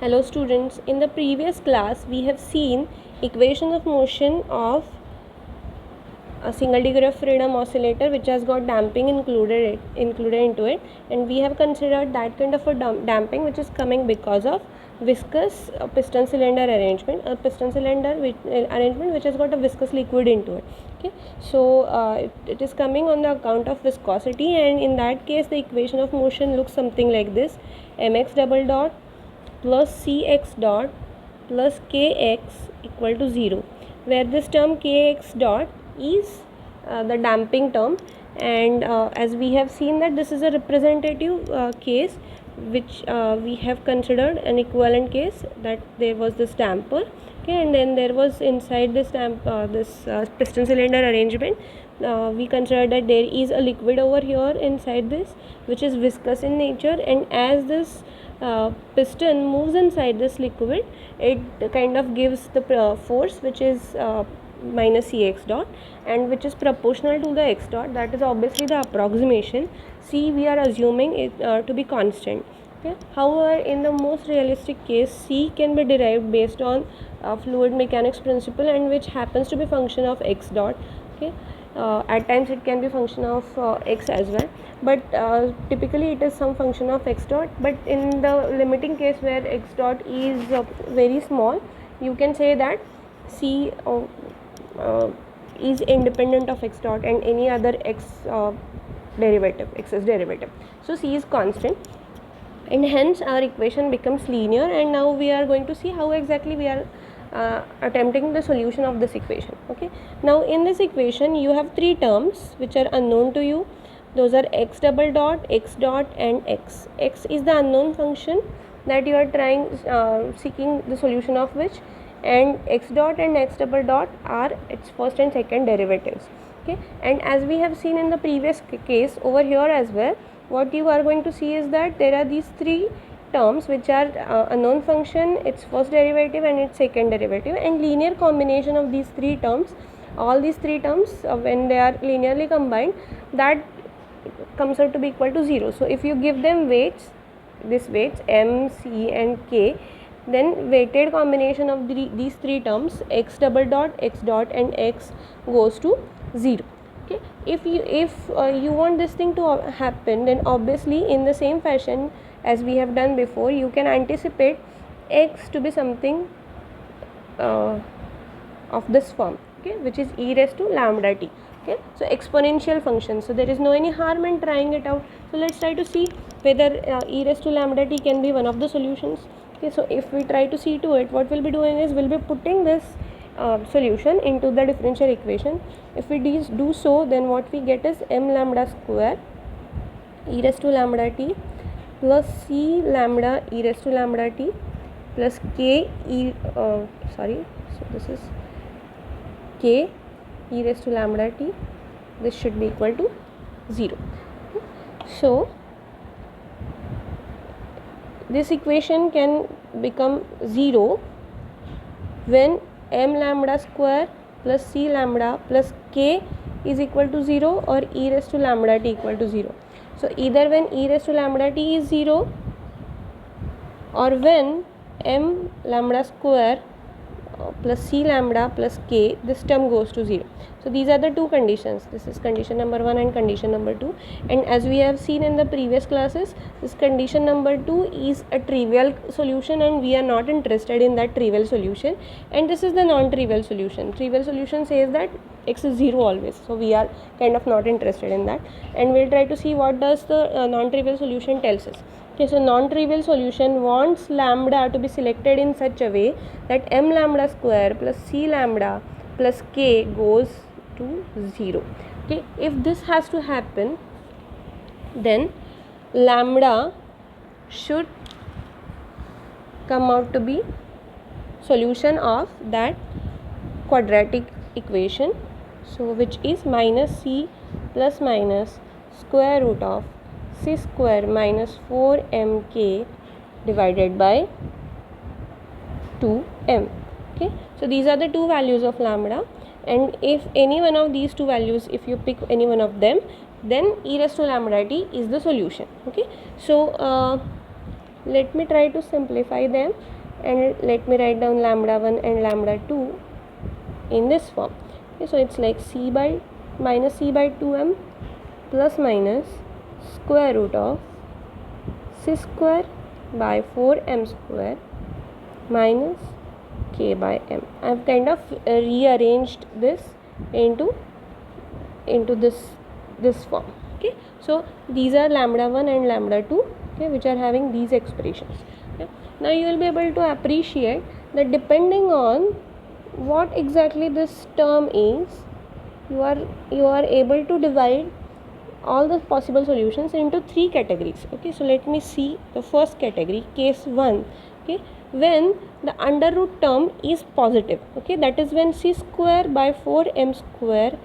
Hello students, in the previous class we have seen equation of motion of a single degree of freedom oscillator which has got damping included into it, and we have considered that kind of a damping which is coming because of viscous piston cylinder arrangement, a piston cylinder arrangement which has got a viscous liquid into it. Okay, so it is coming on the account of viscosity, and in that case the equation of motion looks something like this: mx double dot plus cx dot plus kx equal to 0, where this term kx dot is the damping term, and as we have seen that this is a representative case which we have considered an equivalent case, that there was this damper, okay, and then there was inside this piston cylinder arrangement, we consider that there is a liquid over here inside this which is viscous in nature, and as this piston moves inside this liquid, it kind of gives the force which is minus Cx dot, and which is proportional to the x dot. That is obviously the approximation. C we are assuming it to be constant. Okay. However, in the most realistic case, C can be derived based on fluid mechanics principle, and which happens to be function of x dot. Okay. At times it can be function of x as well, but typically it is some function of x dot. But in the limiting case where x dot is very small, you can say that C is independent of x dot and any other x's derivative. So C is constant, and hence our equation becomes linear. And now we are going to see how exactly we are attempting the solution of this equation. Okay, now in this equation you have three terms which are unknown to you. Those are x double dot, x dot, and x. X is the unknown function that you are seeking the solution of which, and x dot and x double dot are its first and second derivatives. Okay, and as we have seen in the previous case, over here as well, what you are going to see is that there are these three terms which are unknown function, its first derivative and its second derivative, and linear combination of these three terms, all these three terms when they are linearly combined, that comes out to be equal to 0. So if you give them weights, this weights m, c and k, then weighted combination of these three terms, x double dot, x dot, and x goes to 0. Okay, if you want this thing to happen, then obviously in the same fashion as we have done before, you can anticipate x to be something of this form, okay, which is e raised to lambda t. Okay, so exponential function, so there is no any harm in trying it out. So let's try to see whether e raised to lambda t can be one of the solutions. Okay, so if we try to see to it, what we'll be doing is we'll be putting this solution into the differential equation. If we do so, then what we get is m lambda square e raised to lambda t plus c lambda e raised to lambda t plus k so this is k e raised to lambda t. This should be equal to 0. So this equation can become 0 when m lambda square plus c lambda plus k is equal to 0 or e raised to lambda t equal to 0. So either when e raised to lambda t is 0 or when m lambda square plus c lambda plus k, this term goes to 0. So these are the two conditions. This is condition number 1 and condition number 2, and as we have seen in the previous classes, this condition number 2 is a trivial solution and we are not interested in that trivial solution, and this is the non-trivial solution. Trivial solution says that x is 0 always, so we are kind of not interested in that, and we'll try to see what does the non-trivial solution tells us. Okay, so non-trivial solution wants lambda to be selected in such a way that m lambda square plus c lambda plus k goes to 0. Okay, if this has to happen, then lambda should come out to be solution of that quadratic equation, so which is minus c plus minus square root of c square minus 4mk divided by 2m. Okay, so these are the two values of lambda, and if any one of these two values, if you pick any one of them, then e raised to lambda t is the solution. Okay, so let me try to simplify them, and let me write down lambda 1 and lambda 2 in this form. Okay, so it's like c by 2m plus minus square root of c square by 4m square minus k by m. I've kind of rearranged this into this form. Okay, so these are lambda 1 and lambda 2, okay, which are having these expressions. Okay. Now you will be able to appreciate that depending on what exactly this term is, you are able to divide all the possible solutions into 3 categories. Okay, so let me see the first category, case 1. Okay, when the under root term is positive, okay, that is when c square by 4m square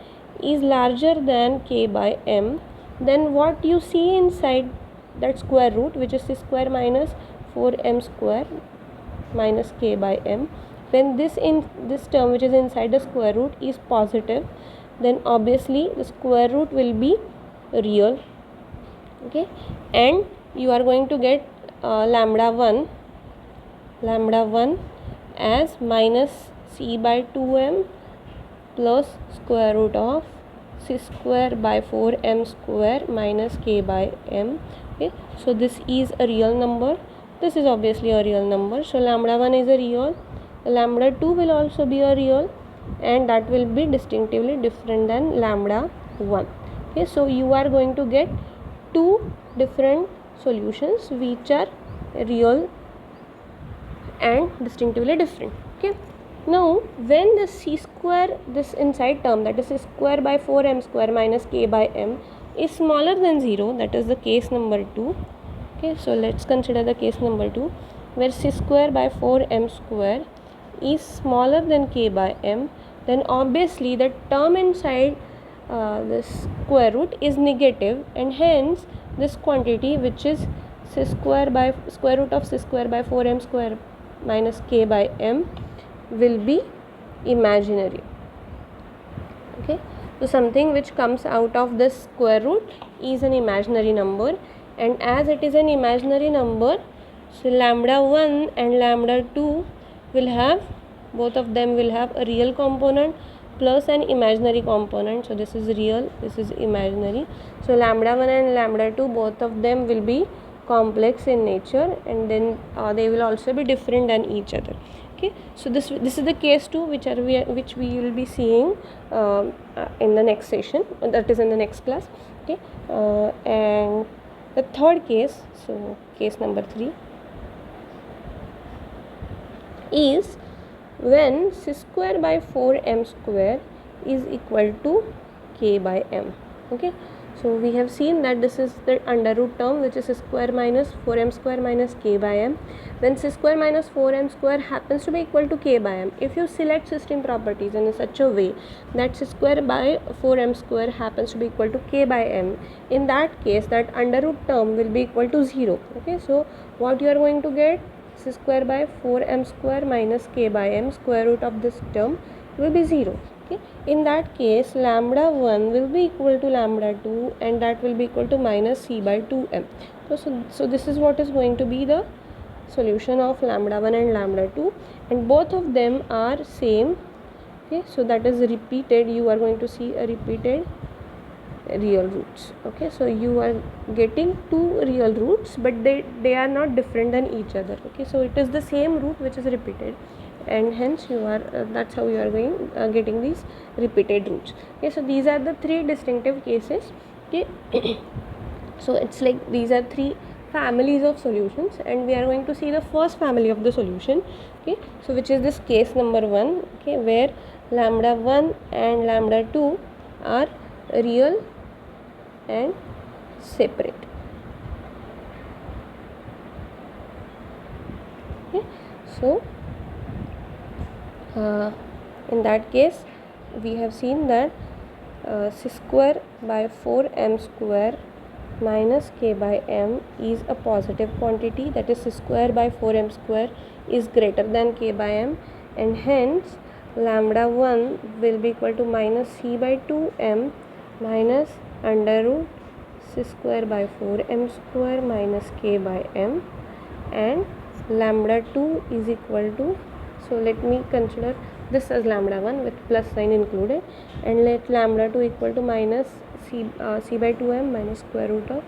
is larger than k by m, then what you see inside that square root, which is c square minus 4m square minus k by m, when this term which is inside the square root is positive, then obviously the square root will be real. Okay, and you are going to get lambda 1 as minus c by 2m plus square root of c square by 4m square minus k by m. Okay, so this is a real number, this is obviously a real number, so lambda 1 is a real, lambda 2 will also be a real, and that will be distinctively different than lambda 1. Okay, so you are going to get 2 different solutions which are real and distinctively different. Okay, now when the c square, this inside term, that is c square by 4m square minus k by m, is smaller than 0, that is the case number 2. Okay, so let's consider the case number 2, where c square by 4m square is smaller than k by m, then obviously the term inside this square root is negative, and hence this quantity, which is c square by square root of c square by 4m square minus k by m, will be imaginary. Okay, so something which comes out of this square root is an imaginary number, and as it is an imaginary number, so lambda 1 and lambda 2 will have, both of them will have a real component plus an imaginary component. So this is real, this is imaginary. So lambda 1 and lambda 2, both of them will be complex in nature, and then they will also be different than each other. Okay, so this is the case 2 which we will be seeing in the next session, that is in the next class. Okay, and the third case, so case number 3, is when c square by 4m square is equal to k by m. Okay, so we have seen that this is the under root term, which is c square minus 4m square minus k by m. When c square minus 4m square happens to be equal to k by m, if you select system properties in such a way that c square by 4m square happens to be equal to k by m, in that case that under root term will be equal to 0. Okay, so what you are going to get, c square by 4m square minus k by m, square root of this term will be 0. Okay, in that case lambda 1 will be equal to lambda 2, and that will be equal to minus c by 2m. So this is what is going to be the solution of lambda 1 and lambda 2, and both of them are same. Okay, so that is repeated, you are going to see a repeated real roots. Okay, so you are getting 2 real roots, but they are not different than each other. Okay, so it is the same root which is repeated, and hence you are that's how you are getting these repeated roots. Okay, so these are the 3 distinctive cases. Okay, so it's like these are 3 families of solutions, and we are going to see the first family of the solution. Okay, so which is this case number 1. Okay, where lambda 1 and lambda 2 are real and separate. Okay, so in that case we have seen that c square by 4m square minus k by m is a positive quantity, that is c square by 4m square is greater than k by m, and hence lambda 1 will be equal to minus c by 2m minus under root c square by 4m square minus k by m, and lambda 2 is equal to, so let me consider this as lambda 1 with plus sign included, and let lambda 2 equal to minus c by 2m minus square root of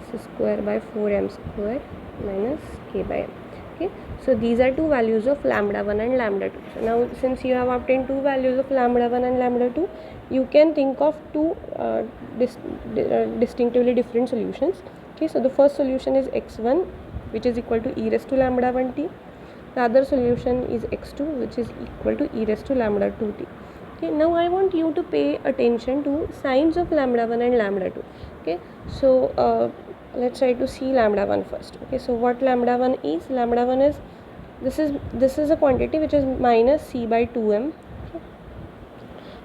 c square by 4m square minus k by m. Okay, so these are two values of lambda 1 and lambda 2. So now since you have obtained two values of lambda 1 and lambda 2, you can think of two distinctively different solutions. Okay, so the first solution is x1, which is equal to e raised to lambda 1t. The other solution is x2, which is equal to e raised to lambda 2t. Okay, now I want you to pay attention to signs of lambda 1 and lambda 2. Okay, so let's try to see lambda 1 first. Okay, so what lambda 1 is? Lambda 1 is, this is a quantity which is minus c by 2m. Okay.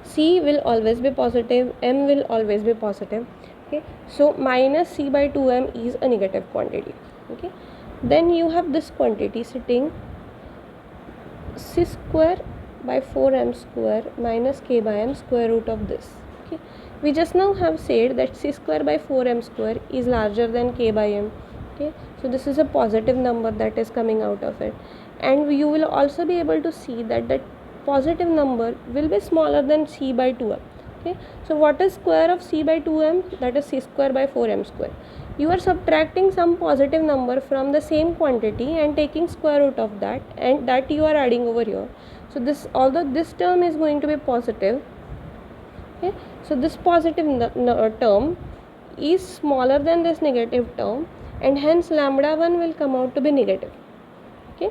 C will always be positive, m will always be positive. Okay, so minus c by 2m is a negative quantity. Okay, then you have this quantity sitting c square by 4m square minus k by m square root of this. Okay, we just now have said that c square by 4m square is larger than k by m. Okay, so this is a positive number that is coming out of it, and you will also be able to see that that positive number will be smaller than c by 2m. Okay, so what is square of c by 2m? That is c square by 4m square. You are subtracting some positive number from the same quantity and taking square root of that, and that you are adding over here. So this, although this term is going to be positive, okay, so this positive term is smaller than this negative term, and hence lambda 1 will come out to be negative. Okay,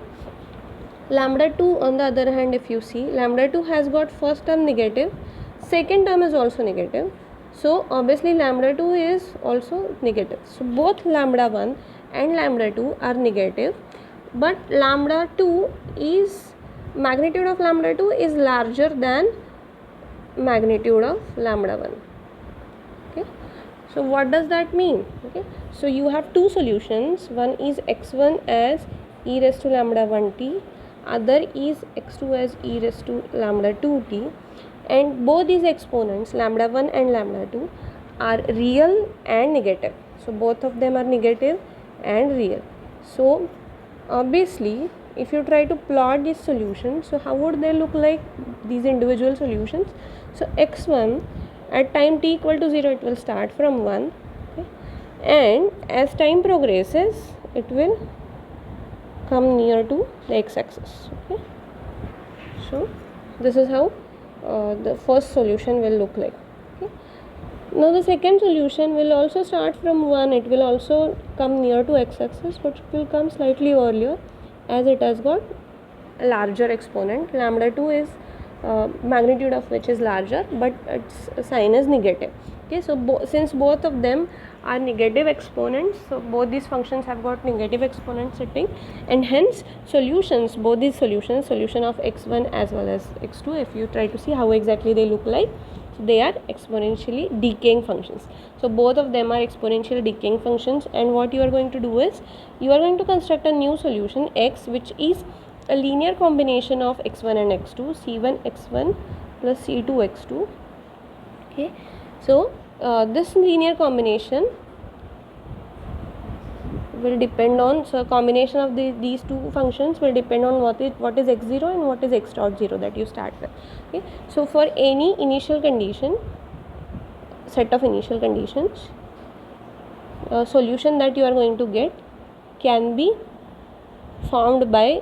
lambda 2 on the other hand, if you see, lambda 2 has got first term negative, second term is also negative, so obviously lambda 2 is also negative. So both lambda 1 and lambda 2 are negative, but lambda 2 is, magnitude of lambda 2 is larger than magnitude of lambda 1. Okay, so what does that mean? Okay, so you have two solutions. One is x1 as e raised to lambda 1t, other is x2 as e raised to lambda 2t, and both these exponents lambda 1 and lambda 2 are real and negative. So both of them are negative and real. So obviously if you try to plot these solutions, so how would they look like, these individual solutions? So x1 at time t equal to 0, it will start from 1, okay, and as time progresses it will come near to the x-axis. Okay, so this is how the first solution will look like. Okay, now the second solution will also start from 1, it will also come near to x-axis, but it will come slightly earlier as it has got a larger exponent. Lambda 2 is magnitude of which is larger, but its sign is negative. Okay, so since both of them are negative exponents, so both these functions have got negative exponents sitting, and hence solutions, both these solutions, solution of x1 as well as x2, if you try to see how exactly they look like, so they are exponentially decaying functions. So both of them are exponentially decaying functions, and what you are going to do is you are going to construct a new solution x, which is a linear combination of x1 and x2, c1 x1 plus c2 x2. Okay, so this linear combination will depend on, so combination of these two functions will depend on what is x0 and what is x dot 0 that you start with. Okay, so for any initial condition, set of initial conditions, solution that you are going to get can be formed by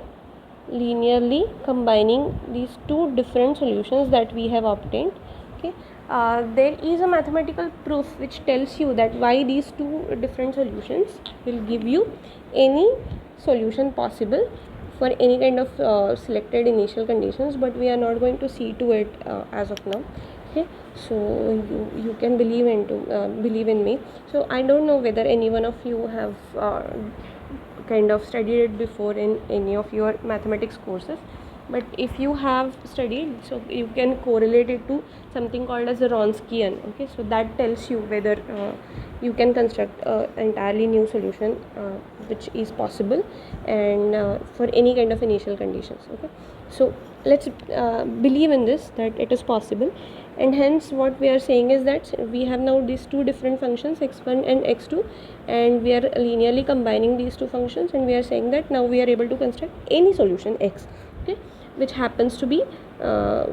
linearly combining these two different solutions that we have obtained. Okay, there is a mathematical proof which tells you that why these two different solutions will give you any solution possible for any kind of selected initial conditions, but we are not going to see to it as of now. Okay, so you can believe in me. So I don't know whether any one of you have kind of studied it before in any of your mathematics courses, but if you have studied, so you can correlate it to something called as a Wronskian. Okay, so that tells you whether you can construct an entirely new solution which is possible, and for any kind of initial conditions. Okay, so let's believe in this, that it is possible, and hence what we are saying is that we have now these two different functions, x1 and x2, and we are linearly combining these two functions, and we are saying that now we are able to construct any solution x, okay, which happens to be a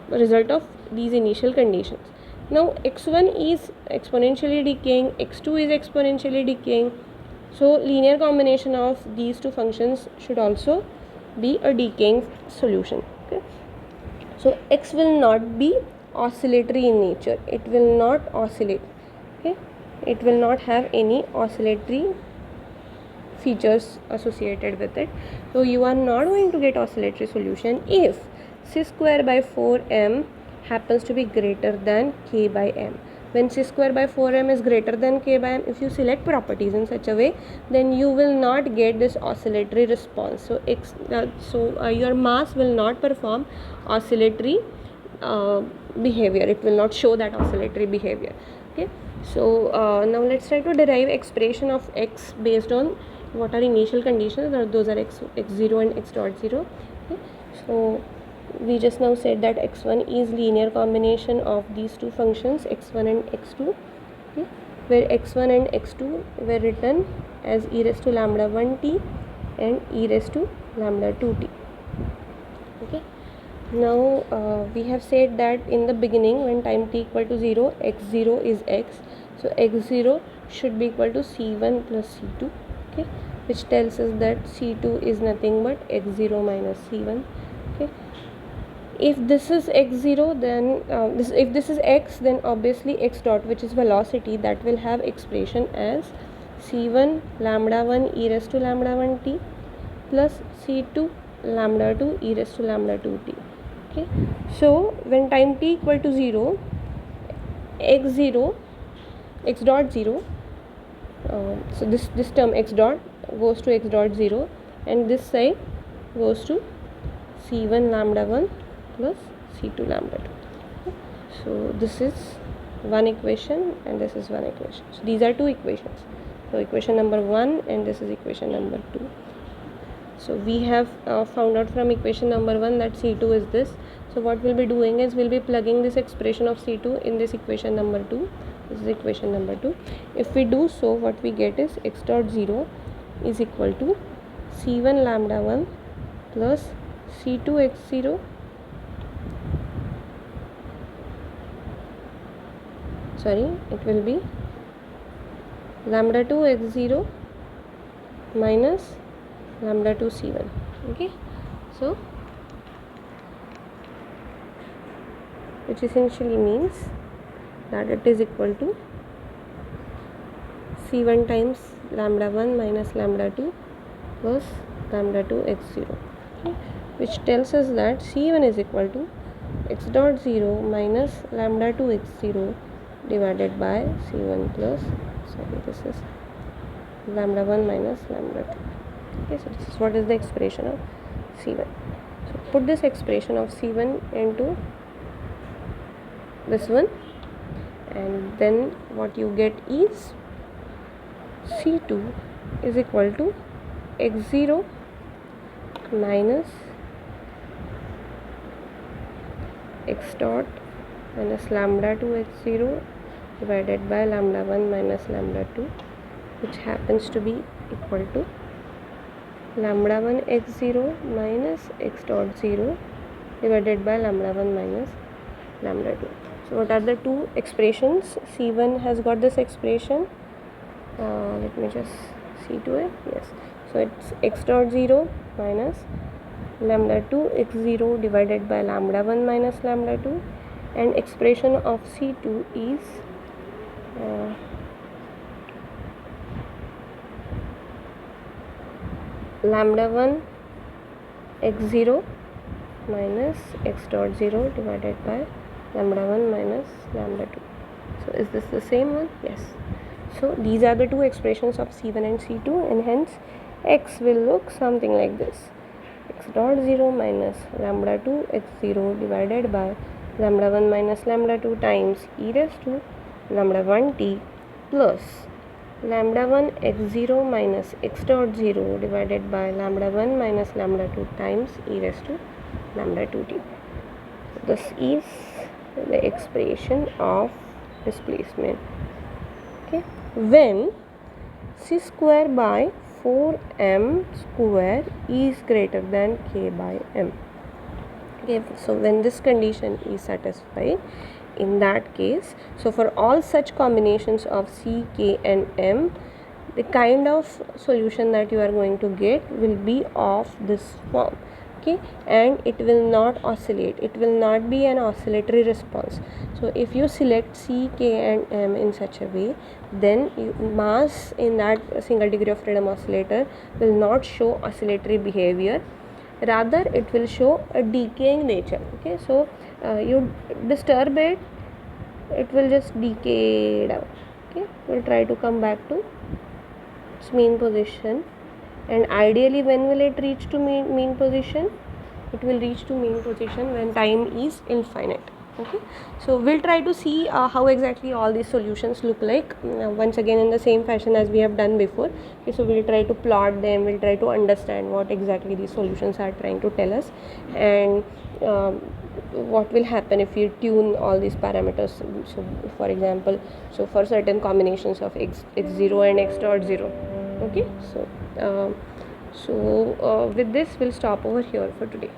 result of these initial conditions. Now x1 is exponentially decaying, x2 is exponentially decaying, so linear combination of these two functions should also be a decaying solution, okay. So x will not be oscillatory in nature, it will not oscillate, okay, it will not have any oscillatory features associated with it. So you are not going to get oscillatory solution if c square by 4m happens to be greater than k by m. When c square by 4m is greater than k by m, if you select properties in such a way, then you will not get this oscillatory response. So your mass will not perform oscillatory behavior, it will not show that oscillatory behavior, okay. So now let's try to derive expression of x based on what are initial conditions, or those are x0 and x dot 0, okay. So we just now said that x1 is linear combination of these two functions x1 and x2, okay, where x1 and x2 were written as e raised to lambda 1t and e raised to lambda 2t, okay. Now we have said that in the beginning, when time t equal to 0, x0 is x, so x0 should be equal to c1 plus c2, okay, which tells us that c2 is nothing but x0 minus c1, okay. If this is x0, then if this is x, then obviously x dot, which is velocity, that will have expression as c1 lambda 1 e raised to lambda 1t plus c2 lambda 2 e raised to lambda 2t, okay. So when time t equal to 0, x0, x dot 0, so this term x dot goes to x dot 0, and this side goes to c1 lambda 1 plus c2 lambda 2. So this is one equation and this is one equation. So these are two equations. So equation number 1 and this is equation number 2. So we have found out from equation number 1 that c2 is this. So what we'll be doing is we'll be plugging this expression of c2 in this equation number 2. This is equation number 2. If we do so, what we get is x dot 0 is equal to c1 lambda 1 plus c2 x0 it will be lambda 2 x0 minus lambda 2 c1, okay. So which essentially means that it is equal to c1 times lambda 1 minus lambda 2 plus lambda 2 x0, okay, which tells us that c1 is equal to x dot 0 minus lambda 2 x0 divided by c1 plus, this is lambda 1 minus lambda 2, okay. So this is what is the expression of c1. So put this expression of c1 into this one, and then what you get is c2 is equal to x0 minus x dot minus lambda 2 x0 divided by lambda 1 minus lambda 2, which happens to be equal to lambda 1 x0 minus x dot 0 divided by lambda 1 minus lambda 2. So what are the two expressions? c1 has got this expression, let me just see to it, yes. So it's x dot 0 minus lambda 2 x0 divided by lambda 1 minus lambda 2, and expression of c2 is lambda 1 x0 minus x dot 0 divided by lambda 1 minus lambda 2. So is this the same one? Yes. So these are the two expressions of c1 and c2, and hence x will look something like this: x dot 0 minus lambda 2 x0 divided by lambda 1 minus lambda 2 times e raised to lambda 1t plus lambda 1 x0 minus x dot 0 divided by lambda 1 minus lambda 2 times e raised to lambda 2t. So this is the expression of displacement. Okay, when c square by 4m square is greater than k by m. Okay, so when this condition is satisfied, in that case, so for all such combinations of c, k and m, the kind of solution that you are going to get will be of this form. Okay, and it will not oscillate, it will not be an oscillatory response. So if you select c, k and m in such a way, then mass in that single degree of freedom oscillator will not show oscillatory behavior, rather it will show a decaying nature. Okay, so you disturb it, it will just decay down. Okay, we'll try to come back to its mean position, and ideally when will it reach to mean position? It will reach to mean position when time is infinite. Okay, so we'll try to see how exactly all these solutions look like, once again in the same fashion as we have done before. Okay, so we'll try to plot them, we'll try to understand what exactly these solutions are trying to tell us, and what will happen if you tune all these parameters. So for example, so for certain combinations of x0 and x dot 0. Okay, so with this we'll stop over here for today.